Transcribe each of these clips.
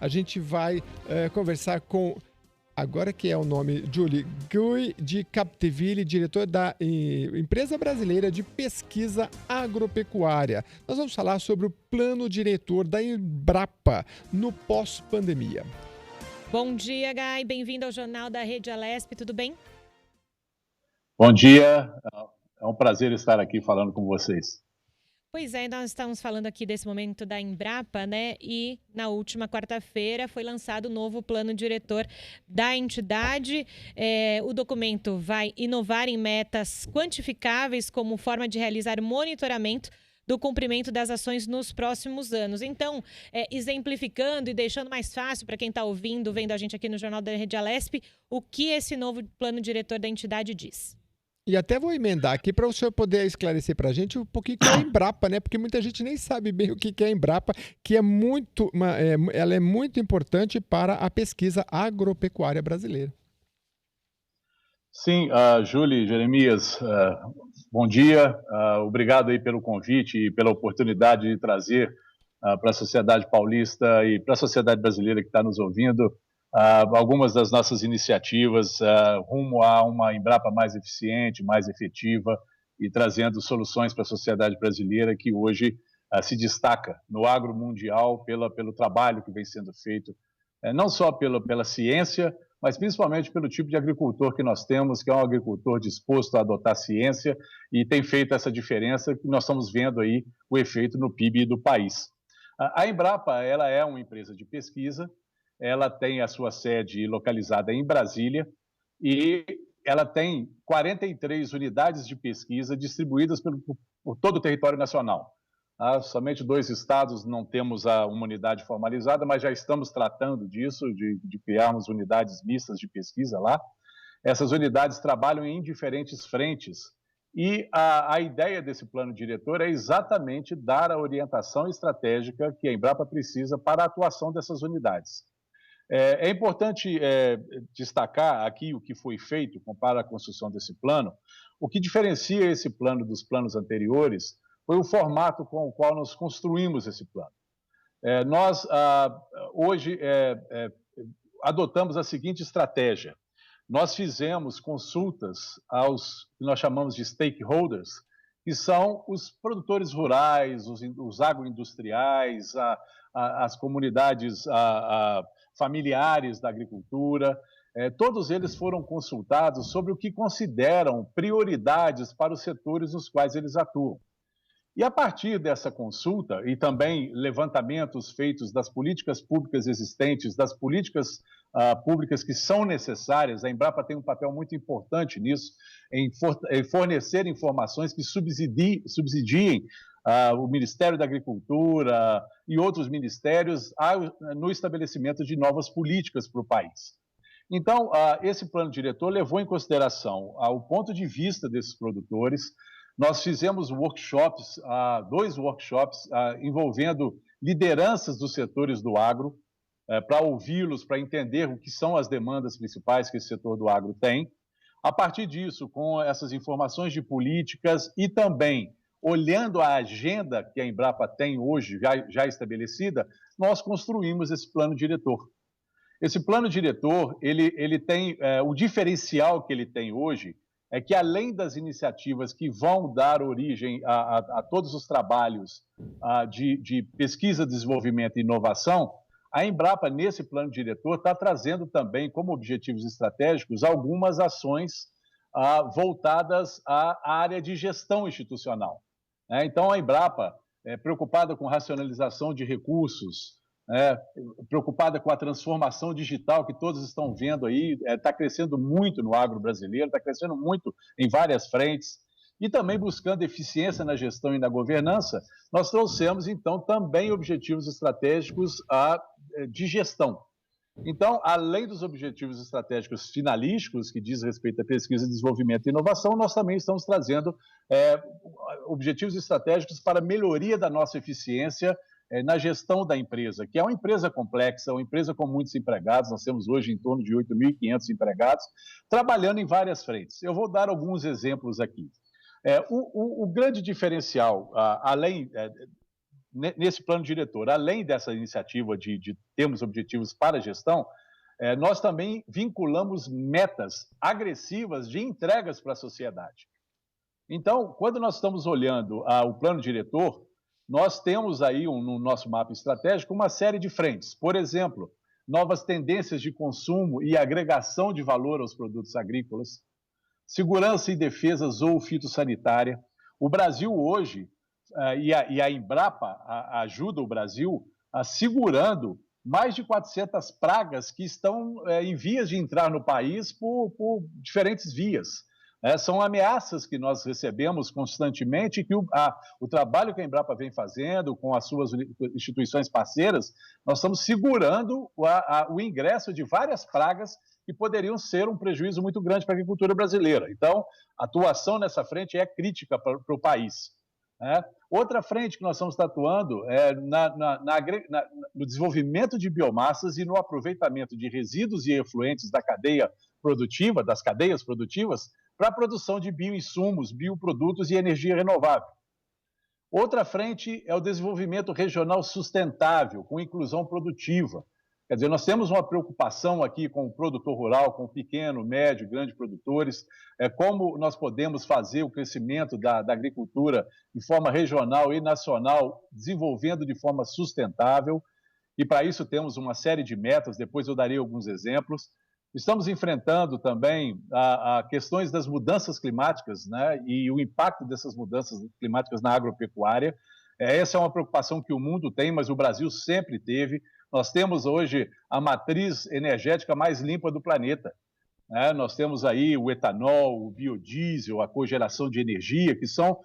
A gente vai conversar com, agora que é o nome, Julie Gui de Capdeville, diretor da Empresa Brasileira de Pesquisa Agropecuária. Nós vamos falar sobre o plano diretor da Embrapa no pós-pandemia. Bom dia, Gai. Bem-vindo ao Jornal da Rede Alesp. Tudo bem? Bom dia. É um prazer estar aqui falando com vocês. Pois é, nós estamos falando aqui desse momento da Embrapa, né? E na última quarta-feira foi lançado o novo plano diretor da entidade. O documento vai inovar em metas quantificáveis como forma de realizar monitoramento do cumprimento das ações nos próximos anos. Então, exemplificando e deixando mais fácil para quem está ouvindo, vendo a gente aqui no Jornal da Rede Alesp, o que esse novo plano diretor da entidade diz. E até vou emendar aqui para o senhor poder esclarecer para a gente um pouquinho o que é a Embrapa, né? Porque muita gente nem sabe bem o que é a Embrapa, que ela é muito importante para a pesquisa agropecuária brasileira. Sim, Júlia, Jeremias, bom dia. Obrigado aí pelo convite e pela oportunidade de trazer para a sociedade paulista e para a sociedade brasileira que está nos ouvindo algumas das nossas iniciativas rumo a uma Embrapa mais eficiente, mais efetiva e trazendo soluções para a sociedade brasileira que hoje se destaca no agro mundial pelo trabalho que vem sendo feito, não só pela ciência, mas principalmente pelo tipo de agricultor que nós temos, que é um agricultor disposto a adotar ciência e tem feito essa diferença que nós estamos vendo aí o efeito no PIB do país. A Embrapa, ela é uma empresa de pesquisa. Ela tem a sua sede localizada em Brasília e ela tem 43 unidades de pesquisa distribuídas por todo o território nacional. Somente 2 estados não temos uma unidade formalizada, mas já estamos tratando disso, de criarmos unidades mistas de pesquisa lá. Essas unidades trabalham em diferentes frentes e a ideia desse plano diretor é exatamente dar a orientação estratégica que a Embrapa precisa para a atuação dessas unidades. É importante destacar aqui o que foi feito para a construção desse plano. O que diferencia esse plano dos planos anteriores foi o formato com o qual nós construímos esse plano. Nós, hoje, adotamos a seguinte estratégia. Nós fizemos consultas aos que nós chamamos de stakeholders, que são os produtores rurais, os agroindustriais, as comunidades familiares da agricultura. Todos eles foram consultados sobre o que consideram prioridades para os setores nos quais eles atuam. E a partir dessa consulta e também levantamentos feitos das políticas públicas existentes, das políticas públicas que são necessárias, a Embrapa tem um papel muito importante nisso, em fornecer informações que subsidiem o Ministério da Agricultura e outros ministérios no estabelecimento de novas políticas para o país. Então, esse plano diretor levou em consideração o ponto de vista desses produtores. Nós fizemos workshops, 2 workshops envolvendo lideranças dos setores do agro, para ouvi-los, para entender o que são as demandas principais que esse setor do agro tem. A partir disso, com essas informações de políticas e também olhando a agenda que a Embrapa tem hoje, já estabelecida, nós construímos esse plano diretor. Esse plano diretor, ele tem, o diferencial que ele tem hoje é que, além das iniciativas que vão dar origem a todos os trabalhos de pesquisa, desenvolvimento e inovação, a Embrapa, nesse plano diretor, está trazendo também como objetivos estratégicos algumas ações voltadas à área de gestão institucional. Então, a Embrapa, preocupada com racionalização de recursos, preocupada com a transformação digital que todos estão vendo aí, está crescendo muito no agro brasileiro, está crescendo muito em várias frentes, e também buscando eficiência na gestão e na governança, nós trouxemos, então, também objetivos estratégicos de gestão. Então, além dos objetivos estratégicos finalísticos, que diz respeito à pesquisa, desenvolvimento e inovação, nós também estamos trazendo objetivos estratégicos para a melhoria da nossa eficiência na gestão da empresa, que é uma empresa complexa, uma empresa com muitos empregados. Nós temos hoje em torno de 8.500 empregados, trabalhando em várias frentes. Eu vou dar alguns exemplos aqui. O grande diferencial, além nesse plano diretor, além dessa iniciativa de termos objetivos para a gestão, nós também vinculamos metas agressivas de entregas para a sociedade. Então, quando nós estamos olhando o plano diretor, nós temos aí no nosso mapa estratégico uma série de frentes. Por exemplo, novas tendências de consumo e agregação de valor aos produtos agrícolas, segurança e defesa zoofitossanitária. O Brasil hoje, e a Embrapa ajuda o Brasil segurando mais de 400 pragas que estão em vias de entrar no país por diferentes vias. São ameaças que nós recebemos constantemente e que o trabalho que a Embrapa vem fazendo com as suas instituições parceiras, nós estamos segurando o ingresso de várias pragas que poderiam ser um prejuízo muito grande para a agricultura brasileira. Então, a atuação nessa frente é crítica para o país. Outra frente que nós estamos atuando é no desenvolvimento de biomassas e no aproveitamento de resíduos e efluentes da cadeia produtiva, das cadeias produtivas, para a produção de bioinsumos, bioprodutos e energia renovável. Outra frente é o desenvolvimento regional sustentável, com inclusão produtiva. Quer dizer, nós temos uma preocupação aqui com o produtor rural, com o pequeno, médio, grande produtores, como nós podemos fazer o crescimento da agricultura de forma regional e nacional, desenvolvendo de forma sustentável, e para isso temos uma série de metas, depois eu darei alguns exemplos. Estamos enfrentando também questões das mudanças climáticas, né, e o impacto dessas mudanças climáticas na agropecuária. Essa é uma preocupação que o mundo tem, mas o Brasil sempre teve. Nós temos hoje a matriz energética mais limpa do planeta. Nós temos aí o etanol, o biodiesel, a cogeração de energia, que são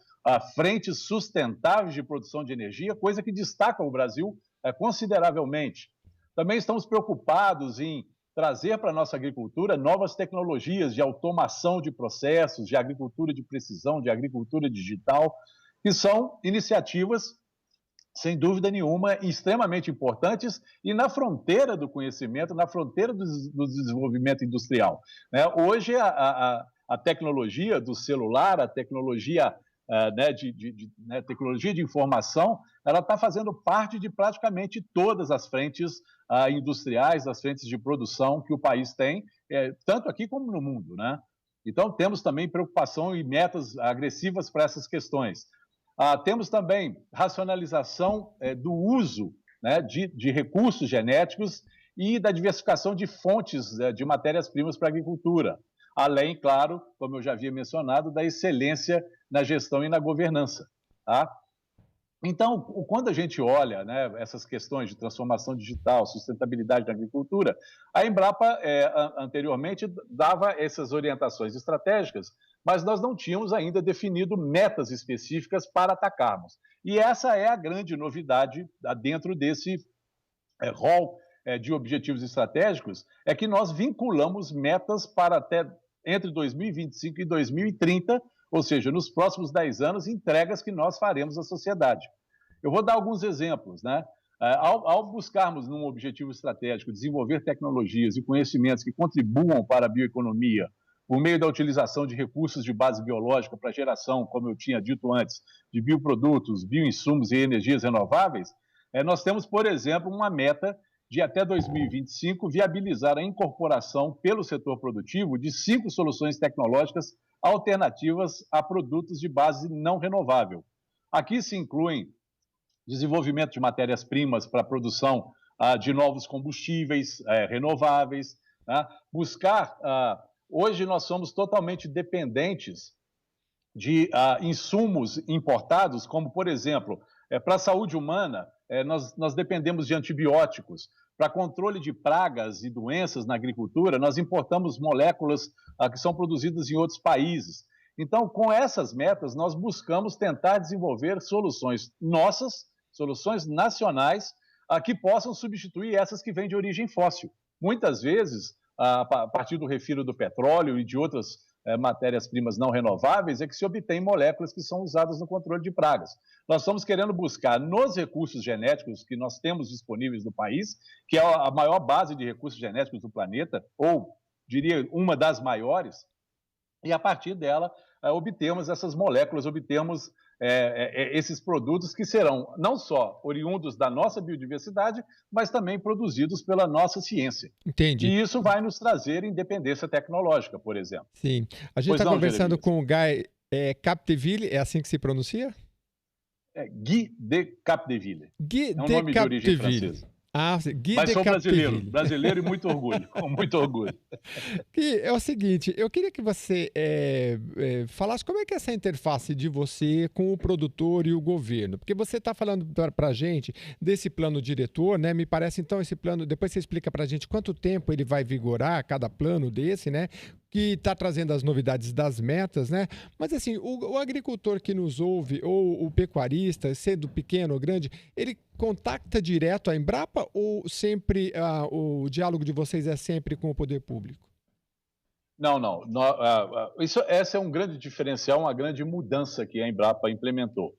frentes sustentáveis de produção de energia, coisa que destaca o Brasil consideravelmente. Também estamos preocupados em trazer para a nossa agricultura novas tecnologias de automação de processos, de agricultura de precisão, de agricultura digital, que são iniciativas, sem dúvida nenhuma, extremamente importantes e na fronteira do conhecimento, na fronteira do desenvolvimento industrial. Hoje, a tecnologia do celular, a tecnologia, tecnologia de informação, ela está fazendo parte de praticamente todas as frentes industriais, as frentes de produção que o país tem, tanto aqui como no mundo. Então, temos também preocupação e metas agressivas para essas questões. Temos também racionalização do uso de recursos genéticos e da diversificação de fontes de matérias-primas para a agricultura, além, claro, como eu já havia mencionado, da excelência na gestão e na governança. Então, quando a gente olha essas questões de transformação digital, sustentabilidade da agricultura, a Embrapa anteriormente dava essas orientações estratégicas, mas nós não tínhamos ainda definido metas específicas para atacarmos. E essa é a grande novidade dentro desse rol de objetivos estratégicos, é que nós vinculamos metas para até entre 2025 e 2030, ou seja, nos próximos 10 anos, entregas que nós faremos à sociedade. Eu vou dar alguns exemplos. Ao buscarmos num objetivo estratégico desenvolver tecnologias e conhecimentos que contribuam para a bioeconomia, por meio da utilização de recursos de base biológica para geração, como eu tinha dito antes, de bioprodutos, bioinsumos e energias renováveis, nós temos, por exemplo, uma meta de até 2025 viabilizar a incorporação pelo setor produtivo de 5 soluções tecnológicas alternativas a produtos de base não renovável. Aqui se incluem desenvolvimento de matérias-primas para a produção de novos combustíveis renováveis, buscar... Hoje nós somos totalmente dependentes de insumos importados, como, por exemplo, para a saúde humana, nós dependemos de antibióticos. Para controle de pragas e doenças na agricultura, nós importamos moléculas que são produzidas em outros países. Então, com essas metas, nós buscamos tentar desenvolver soluções nossas, soluções nacionais, que possam substituir essas que vêm de origem fóssil. Muitas vezes, a partir do refino do petróleo e de outras matérias-primas não renováveis, é que se obtém moléculas que são usadas no controle de pragas. Nós estamos querendo buscar nos recursos genéticos que nós temos disponíveis no país, que é a maior base de recursos genéticos do planeta, ou, diria, uma das maiores, e a partir dela obtemos essas moléculas, obtemos esses produtos que serão não só oriundos da nossa biodiversidade, mas também produzidos pela nossa ciência. Entendi. E isso vai nos trazer independência tecnológica, por exemplo. Sim. A gente está conversando com o Guy Capdeville, é assim que se pronuncia? Guy de Capdeville. Guy é um de nome de origem francesa. Guy Mas de sou Capdeville. brasileiro e muito orgulho, com muito orgulho. Que é o seguinte, eu queria que você falasse como é que é essa interface de você com o produtor e o governo, porque você está falando para a gente desse plano diretor, né? Me parece então esse plano, depois você explica para a gente quanto tempo ele vai vigorar, cada plano desse, né? Que está trazendo as novidades das metas, né? Mas assim, o agricultor que nos ouve, ou o pecuarista, sendo pequeno ou grande, ele contacta direto a Embrapa ou sempre o diálogo de vocês é sempre com o poder público? Não. Esse é um grande diferencial, uma grande mudança que a Embrapa implementou.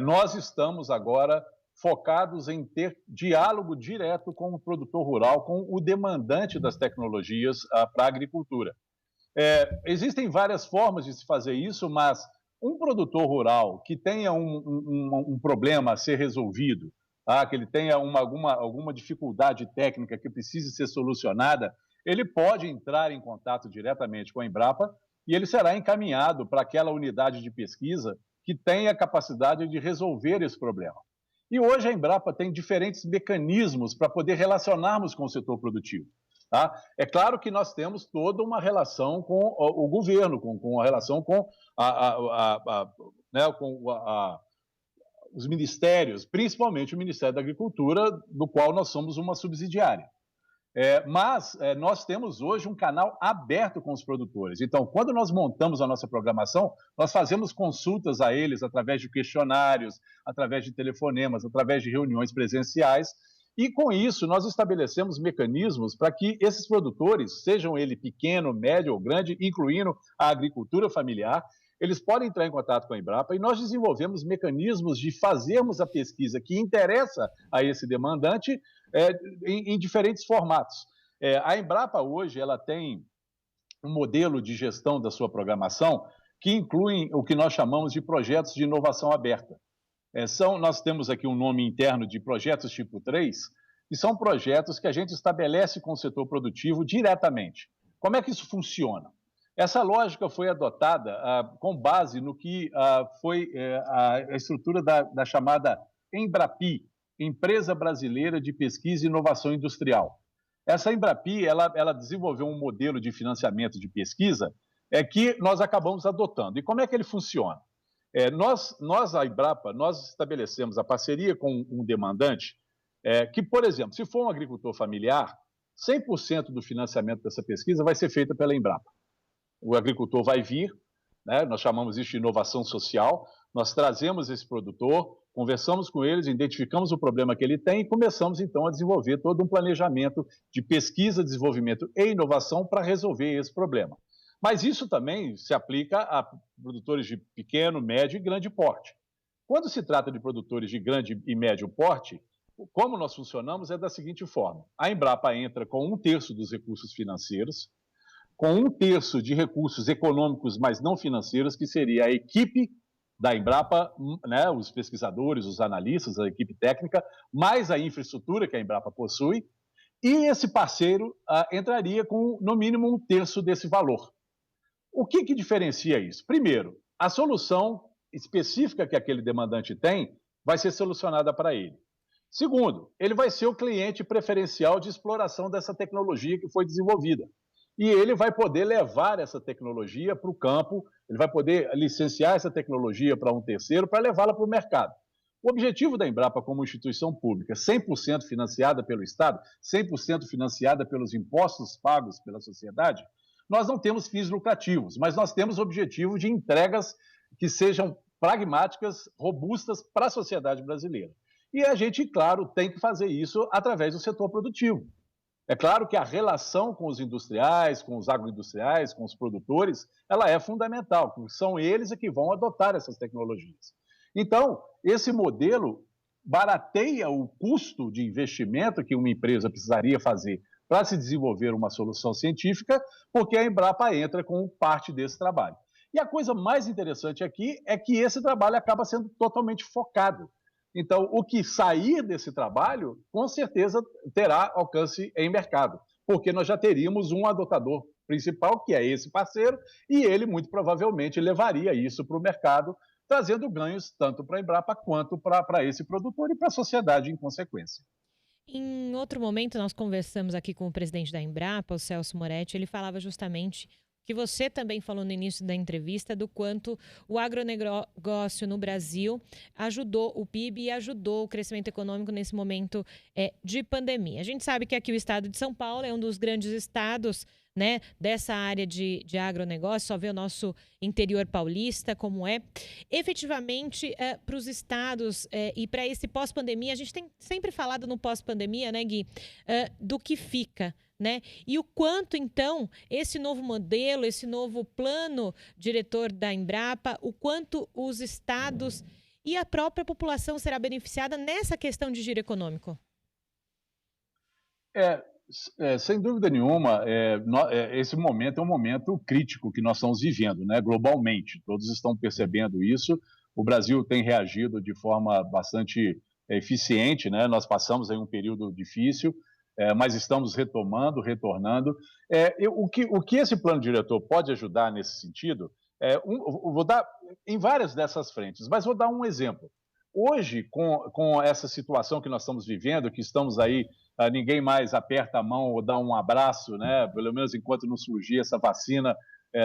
Nós estamos agora focados em ter diálogo direto com o produtor rural, com o demandante das tecnologias para a agricultura. Existem várias formas de se fazer isso, mas um produtor rural que tenha um problema a ser resolvido, que ele tenha alguma dificuldade técnica que precise ser solucionada, ele pode entrar em contato diretamente com a Embrapa e ele será encaminhado para aquela unidade de pesquisa que tenha a capacidade de resolver esse problema. E hoje a Embrapa tem diferentes mecanismos para poder relacionarmos com o setor produtivo. Tá? É claro que nós temos toda uma relação com o governo, com a relação com os ministérios, principalmente o Ministério da Agricultura, do qual nós somos uma subsidiária. Mas nós temos hoje um canal aberto com os produtores. Então, quando nós montamos a nossa programação, nós fazemos consultas a eles através de questionários, através de telefonemas, através de reuniões presenciais, e com isso nós estabelecemos mecanismos para que esses produtores, sejam ele pequeno, médio ou grande, incluindo a agricultura familiar, eles podem entrar em contato com a Embrapa e nós desenvolvemos mecanismos de fazermos a pesquisa que interessa a esse demandante em diferentes formatos. A Embrapa hoje ela tem um modelo de gestão da sua programação que inclui o que nós chamamos de projetos de inovação aberta. Nós temos aqui um nome interno de projetos tipo 3, e são projetos que a gente estabelece com o setor produtivo diretamente. Como é que isso funciona? Essa lógica foi adotada com base no que foi a estrutura da chamada Embrapi, Empresa Brasileira de Pesquisa e Inovação Industrial. Essa Embrapi ela desenvolveu um modelo de financiamento de pesquisa que nós acabamos adotando. E como é que ele funciona? Nós, a Embrapa, nós estabelecemos a parceria com um demandante que, por exemplo, se for um agricultor familiar, 100% do financiamento dessa pesquisa vai ser feita pela Embrapa. O agricultor vai vir, né, nós chamamos isso de inovação social, nós trazemos esse produtor, conversamos com eles, identificamos o problema que ele tem e começamos, então, a desenvolver todo um planejamento de pesquisa, desenvolvimento e inovação para resolver esse problema. Mas isso também se aplica a produtores de pequeno, médio e grande porte. Quando se trata de produtores de grande e médio porte, como nós funcionamos é da seguinte forma. A Embrapa entra com 1/3 dos recursos financeiros, com 1/3 de recursos econômicos, mas não financeiros, que seria a equipe da Embrapa, né, os pesquisadores, os analistas, a equipe técnica, mais a infraestrutura que a Embrapa possui, e esse parceiro entraria com, no mínimo, 1/3 desse valor. O que diferencia isso? Primeiro, a solução específica que aquele demandante tem vai ser solucionada para ele. Segundo, ele vai ser o cliente preferencial de exploração dessa tecnologia que foi desenvolvida. E ele vai poder levar essa tecnologia para o campo, ele vai poder licenciar essa tecnologia para um terceiro para levá-la para o mercado. O objetivo da Embrapa como instituição pública, 100% financiada pelo Estado, 100% financiada pelos impostos pagos pela sociedade, nós não temos fins lucrativos, mas nós temos o objetivo de entregas que sejam pragmáticas, robustas para a sociedade brasileira. E a gente, claro, tem que fazer isso através do setor produtivo. É claro que a relação com os industriais, com os agroindustriais, com os produtores, ela é fundamental, porque são eles que vão adotar essas tecnologias. Então, esse modelo barateia o custo de investimento que uma empresa precisaria fazer para se desenvolver uma solução científica, porque a Embrapa entra com parte desse trabalho. E a coisa mais interessante aqui é que esse trabalho acaba sendo totalmente focado. Então, o que sair desse trabalho, com certeza terá alcance em mercado, porque nós já teríamos um adotador principal, que é esse parceiro, e ele muito provavelmente levaria isso para o mercado, trazendo ganhos tanto para a Embrapa quanto para esse produtor e para a sociedade em consequência. Em outro momento, nós conversamos aqui com o presidente da Embrapa, o Celso Moretti. Ele falava justamente que você também falou no início da entrevista do quanto o agronegócio no Brasil ajudou o PIB e ajudou o crescimento econômico nesse momento de pandemia. A gente sabe que aqui o estado de São Paulo é um dos grandes estados, né, dessa área de agronegócio, só vê o nosso interior paulista como é. Efetivamente, para os estados e para esse pós-pandemia, a gente tem sempre falado no pós-pandemia, né, Gui, do que fica, né? E o quanto, então, esse novo modelo, esse novo plano diretor da Embrapa, o quanto os estados e a própria população será beneficiada nessa questão de giro econômico? Sem dúvida nenhuma, esse momento é um momento crítico que nós estamos vivendo, né, globalmente. Todos estão percebendo isso. O Brasil tem reagido de forma bastante eficiente, né? Nós passamos aí um período difícil, mas estamos retornando. O que esse plano diretor pode ajudar nesse sentido, vou dar em várias dessas frentes, mas vou dar um exemplo. Hoje, com essa situação que nós estamos vivendo, que estamos aí, ninguém mais aperta a mão ou dá um abraço, né? Pelo menos enquanto não surgir essa vacina,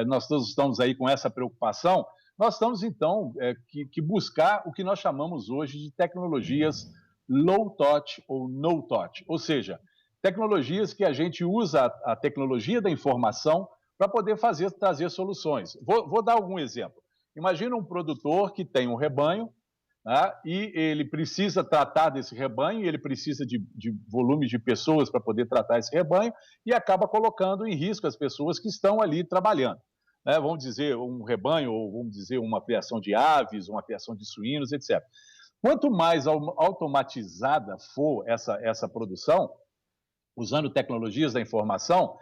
nós todos estamos aí com essa preocupação. Nós estamos, então, que buscar o que nós chamamos hoje de tecnologias low touch ou no touch, ou seja, tecnologias que a gente usa a tecnologia da informação para poder trazer soluções. Vou dar algum exemplo. Imagina um produtor que tem um rebanho, né, e ele precisa tratar desse rebanho, ele precisa de volume de pessoas para poder tratar esse rebanho e acaba colocando em risco as pessoas que estão ali trabalhando. Né, vamos dizer um rebanho, ou vamos dizer uma criação de aves, uma criação de suínos, etc. Quanto mais automatizada for essa produção, usando tecnologias da informação,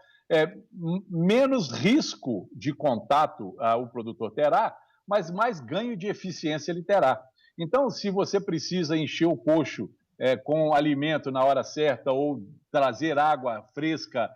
menos risco de contato o produtor terá, mas mais ganho de eficiência ele terá. Então, se você precisa encher o coxo com alimento na hora certa ou trazer água fresca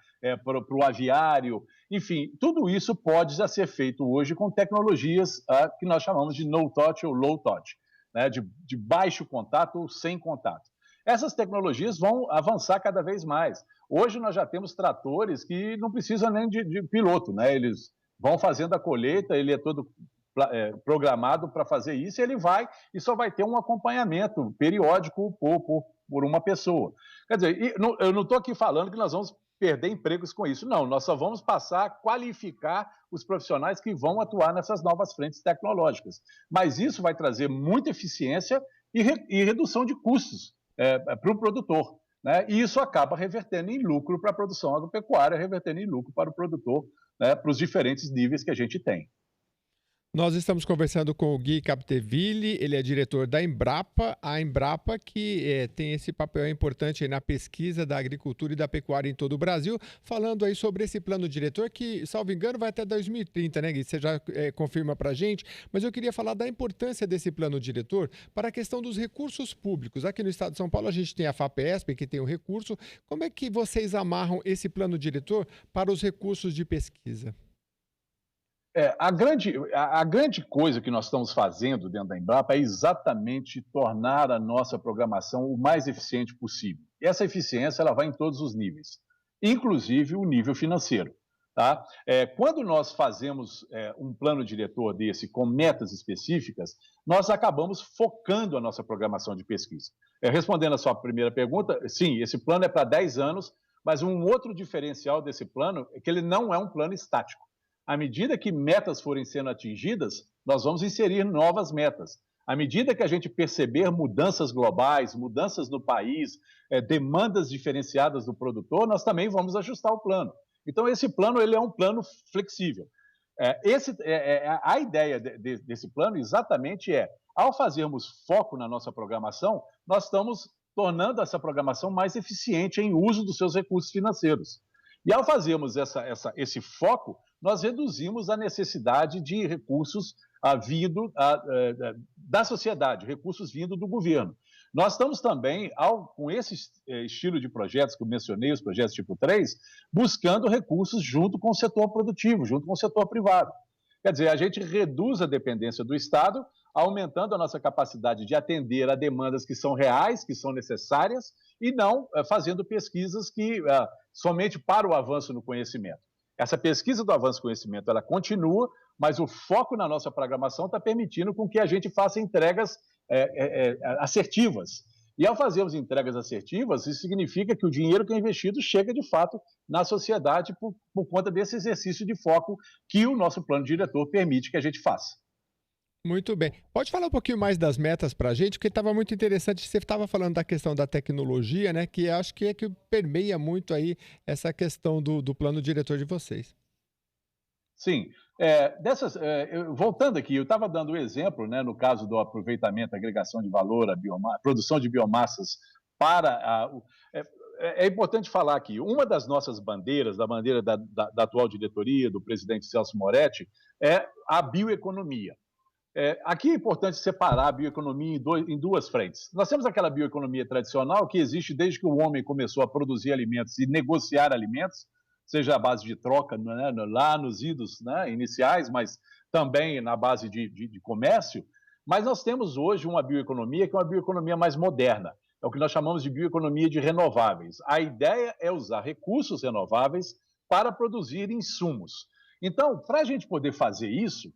para o aviário, enfim, tudo isso pode já ser feito hoje com tecnologias que nós chamamos de no touch ou low touch, né, de baixo contato ou sem contato. Essas tecnologias vão avançar cada vez mais. Hoje nós já temos tratores que não precisam nem de piloto, né? Eles vão fazendo a colheita, ele é todo programado para fazer isso, e ele vai e só vai ter um acompanhamento periódico por uma pessoa. Quer dizer, eu não estou aqui falando que nós vamos perder empregos com isso, não, nós só vamos passar a qualificar os profissionais que vão atuar nessas novas frentes tecnológicas. Mas isso vai trazer muita eficiência e redução de custos para o produtor, né? E isso acaba revertendo em lucro para a produção agropecuária, revertendo em lucro para o produtor, né, para os diferentes níveis que a gente tem. Nós estamos conversando com o Gui Capdeville, ele é diretor da Embrapa, a Embrapa que tem esse papel importante aí na pesquisa da agricultura e da pecuária em todo o Brasil, falando aí sobre esse plano diretor que, salvo engano, vai até 2030, né, Gui? Você já confirma para a gente, mas eu queria falar da importância desse plano diretor para a questão dos recursos públicos. Aqui no estado de São Paulo a gente tem a FAPESP, que tem o recurso. Como é que vocês amarram esse plano diretor para os recursos de pesquisa? A grande coisa que nós estamos fazendo dentro da Embrapa é exatamente tornar a nossa programação o mais eficiente possível. E essa eficiência ela vai em todos os níveis, inclusive o nível financeiro. Tá? Quando nós fazemos um plano diretor desse com metas específicas, nós acabamos focando a nossa programação de pesquisa. Respondendo a sua primeira pergunta, sim, esse plano é para 10 anos, mas um outro diferencial desse plano é que ele não é um plano estático. À medida que metas forem sendo atingidas, nós vamos inserir novas metas. À medida que a gente perceber mudanças globais, mudanças no país, demandas diferenciadas do produtor, nós também vamos ajustar o plano. Então, esse plano ele é um plano flexível. A ideia desse plano exatamente ao fazermos foco na nossa programação, nós estamos tornando essa programação mais eficiente em uso dos seus recursos financeiros. E ao fazermos esse foco, nós reduzimos a necessidade de recursos vindo da sociedade, recursos vindo do governo. Nós estamos também, com esse estilo de projetos que eu mencionei, os projetos tipo 3, buscando recursos junto com o setor produtivo, junto com o setor privado. Quer dizer, a gente reduz a dependência do Estado, aumentando a nossa capacidade de atender a demandas que são reais, que são necessárias, e não fazendo pesquisas que somente para o avanço no conhecimento. Essa pesquisa do avanço no conhecimento, ela continua, mas o foco na nossa programação está permitindo com que a gente faça entregas assertivas. E ao fazermos entregas assertivas, isso significa que o dinheiro que é investido chega de fato na sociedade por conta desse exercício de foco que o nosso plano diretor permite que a gente faça. Muito bem. Pode falar um pouquinho mais das metas para a gente, porque estava muito interessante. Você estava falando da questão da tecnologia, né? Que acho que permeia muito aí essa questão do plano diretor de vocês. Sim. Voltando aqui, eu estava dando o exemplo, né, no caso do aproveitamento, agregação de valor, produção de biomassas para é importante falar aqui, uma das nossas bandeiras, da bandeira da atual diretoria, do presidente Celso Moretti, é a bioeconomia. Aqui é importante separar a bioeconomia em duas frentes. Nós temos aquela bioeconomia tradicional que existe desde que o homem começou a produzir alimentos e negociar alimentos, seja à base de troca, né, lá nos idos, né, iniciais, mas também na base de comércio. Mas nós temos hoje uma bioeconomia que é uma bioeconomia mais moderna. É o que nós chamamos de bioeconomia de renováveis. A ideia é usar recursos renováveis para produzir insumos. Então, para a gente poder fazer isso,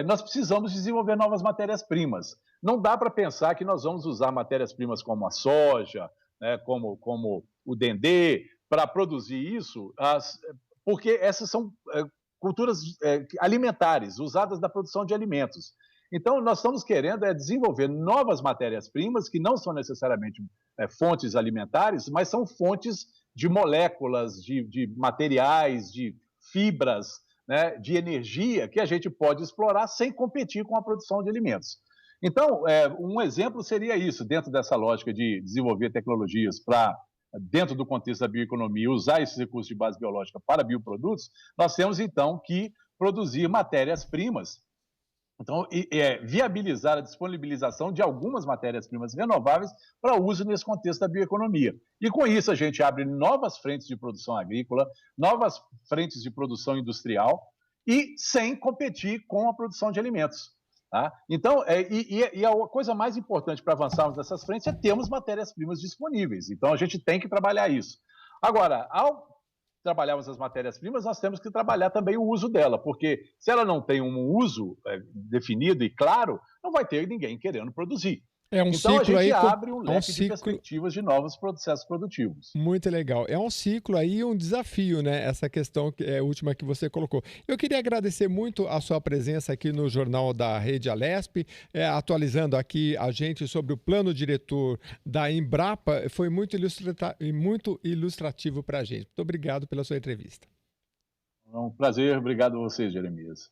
nós precisamos desenvolver novas matérias-primas. Não dá para pensar que nós vamos usar matérias-primas como a soja, né, como o dendê, para produzir isso, porque essas são culturas alimentares, usadas na produção de alimentos. Então, nós estamos querendo desenvolver novas matérias-primas que não são necessariamente fontes alimentares, mas são fontes de moléculas, de materiais, de fibras, né, de energia que a gente pode explorar sem competir com a produção de alimentos. Então, um exemplo seria isso, dentro dessa lógica de desenvolver tecnologias para, dentro do contexto da bioeconomia, usar esses recursos de base biológica para bioprodutos, nós temos, então, que produzir matérias-primas. Então, viabilizar a disponibilização de algumas matérias-primas renováveis para uso nesse contexto da bioeconomia. E com isso a gente abre novas frentes de produção agrícola, novas frentes de produção industrial e sem competir com a produção de alimentos. Tá? Então, a coisa mais importante para avançarmos nessas frentes é termos matérias-primas disponíveis. Então, a gente tem que trabalhar isso. Agora, ao trabalharmos as matérias-primas, nós temos que trabalhar também o uso dela, porque se ela não tem um uso definido e claro, não vai ter ninguém querendo produzir. Então ciclo a gente aí, abre um leque de perspectivas de novos processos produtivos. Muito legal. É um ciclo aí, um desafio, né? Essa questão última que você colocou. Eu queria agradecer muito a sua presença aqui no Jornal da Rede Alesp, atualizando aqui a gente sobre o plano diretor da Embrapa. Foi muito ilustrativo para a gente. Muito obrigado pela sua entrevista. É um prazer. Obrigado a você, Jeremias.